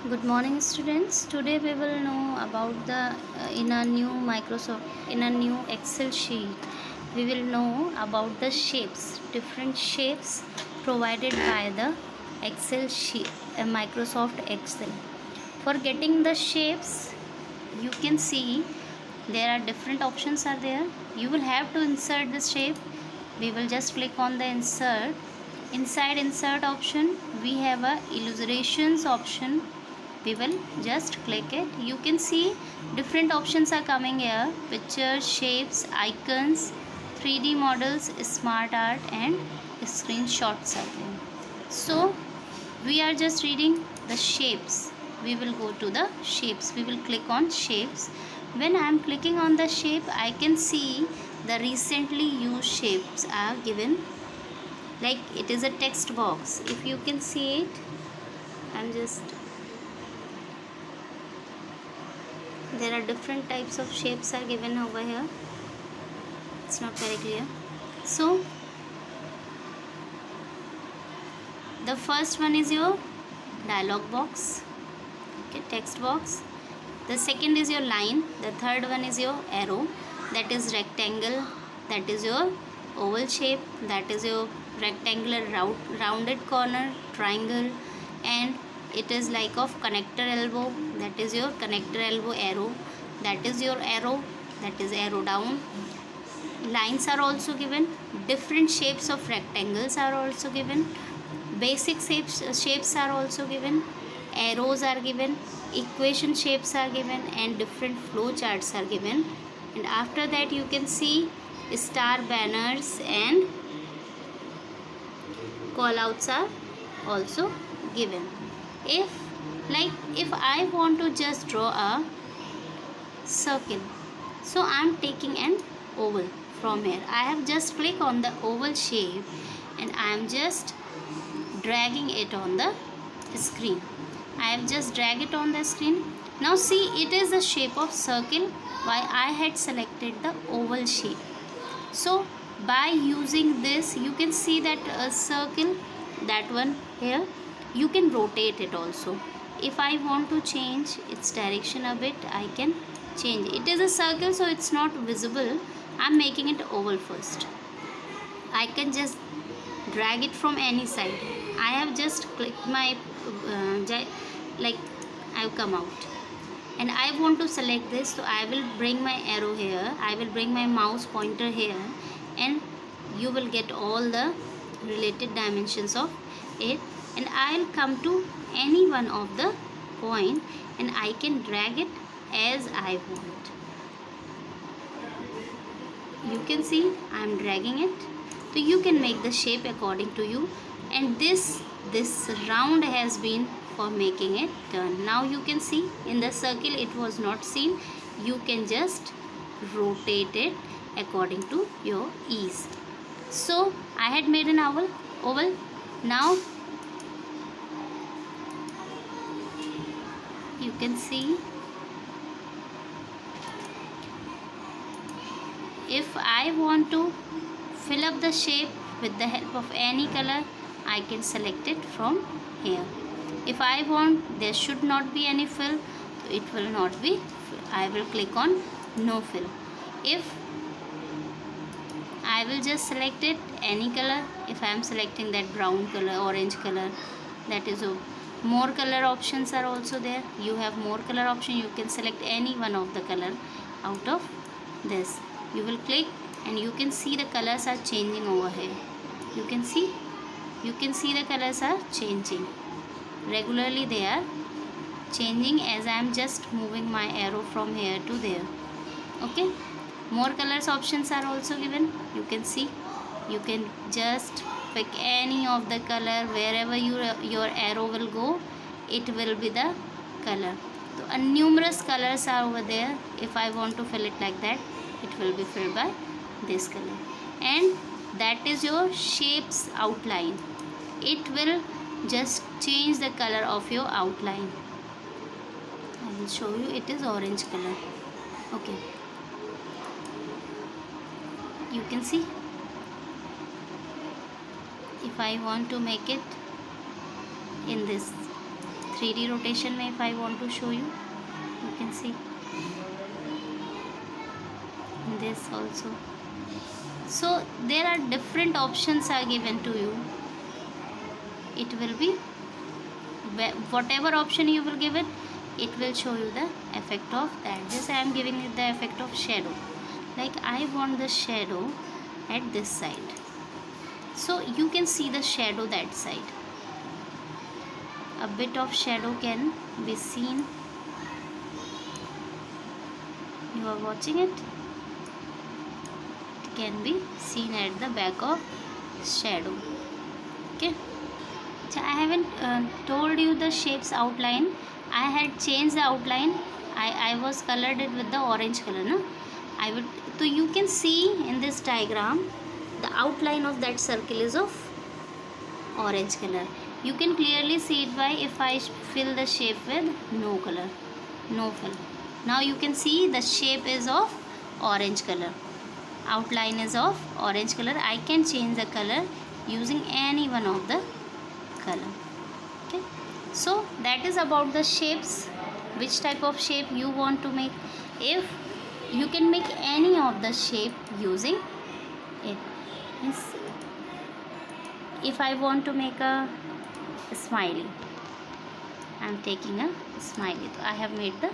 Good morning, students. Today we will know about the in a new Excel sheet. We will know about the shapes, different shapes provided by the Excel sheet, Microsoft Excel. For getting the shapes, you can see there are different options are there. You will have to insert the shape. We will just click on the insert. Inside insert option, we have a illustrations option. We will just click it. You can see different options are coming here: pictures, shapes, icons, 3D models, smart art, and screenshots are there. So we are just reading the shapes. We will go to the shapes. We will click on shapes. When I am clicking on the shape, I can see the recently used shapes are given, like it is a text box. If you can see it, I'm just, there are different types of shapes are given over here. It's not very clear. So the first one is your dialog box, okay, text box. The second is your line. The third one is your arrow, that is rectangle, that is your oval shape, that is your rectangular rounded corner, triangle, and it is like of connector elbow, that is your connector elbow arrow, that is your arrow, that is arrow down. Lines are also given, different shapes of rectangles are also given, basic shapes are also given, arrows are given, equation shapes are given, and different flow charts are given. And after that you can see star banners and call outs are also given. If I want to just draw a circle, so I am taking an oval from here. I have just click on the oval shape and I am just dragging it on the screen. I have just drag it on the screen. Now see, it is the shape of circle while I had selected the oval shape. So by using this, you can see that a circle, that one here, you can rotate it also. If I want to change its direction a bit, I can change. It is a circle, so it's not visible. I'm making it oval first. I can just drag it from any side. I have just clicked my like I've come out and I want to select this, so I will bring my arrow here, I will bring my mouse pointer here, and you will get all the related dimensions of it, and I'll come to any one of the point and I can drag it as I want. You can see I'm dragging it, so you can make the shape according to you. And this round has been for making it turn. Now you can see in the circle it was not seen. You can just rotate it according to your ease. So I had made an oval. Now you can see, if I want to fill up the shape with the help of any color, I can select it from here. If I want there should not be any fill, it will not be fill. I will click on no fill. If I will just select it any color, if I am selecting that brown color, orange color, that is a more color options are also there. You have more color option, you can select any one of the color out of this. You will click and you can see the colors are changing over here. You can see the colors are changing regularly. They are changing as I am just moving my arrow from here to there. Okay, more colors options are also given. You can see, you can just pick any of the color. Wherever your arrow will go, it will be the color. So numerous colors are over there. If I want to fill it like that, it will be filled by this color. And that is your shapes outline. It will just change the color of your outline. I will show you, it is orange color. Okay, you can see, if I want to make it in this 3D rotation में if I want to show you, you can see this also. So there are different options are given to you. It will be whatever option you will give it, it will show you the effect of that. Just I am giving it the effect of shadow. Like I want the shadow at this side, so you can see the shadow that side. A bit of shadow can be seen. You are watching it. It can be seen at the back of shadow. Okay. So I haven't told you the shapes outline. I had changed the outline. I was colored it with the orange color, no? I would, so you can see in this diagram the outline of that circle is of orange color. You can clearly see it by if I fill the shape with no color, no fill. Now you can see the shape is of orange color. Outline is of orange color. I can change the color using any one of the color. Okay, so that is about the shapes, which type of shape you want to make. If you can make any of the shape using it. If I want to make a smiley, I am taking a smiley. So I have made the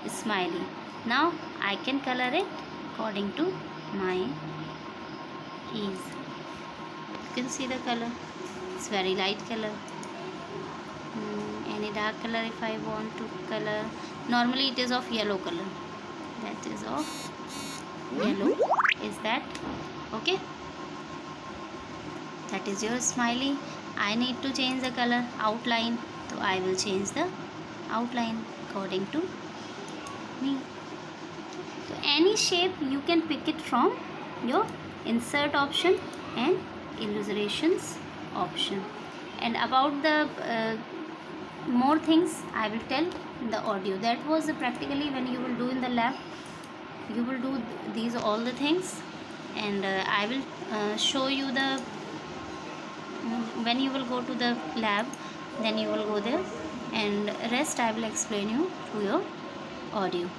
smiley. Now I can color it according to my ease. You can see the color. It's very light color. Any dark color if I want to color. Normally it is of yellow color. That is of yellow. Is that okay? That is your smiley. I need to change the color outline, so I will change the outline according to me. So any shape you can pick it from your insert option and illustrations option. And about the more things I will tell in the audio. That was practically when you will do in the lab. You will do these all the things, and I will show you the when you will go to the lab, then you will go there, and rest I will explain you through your audio.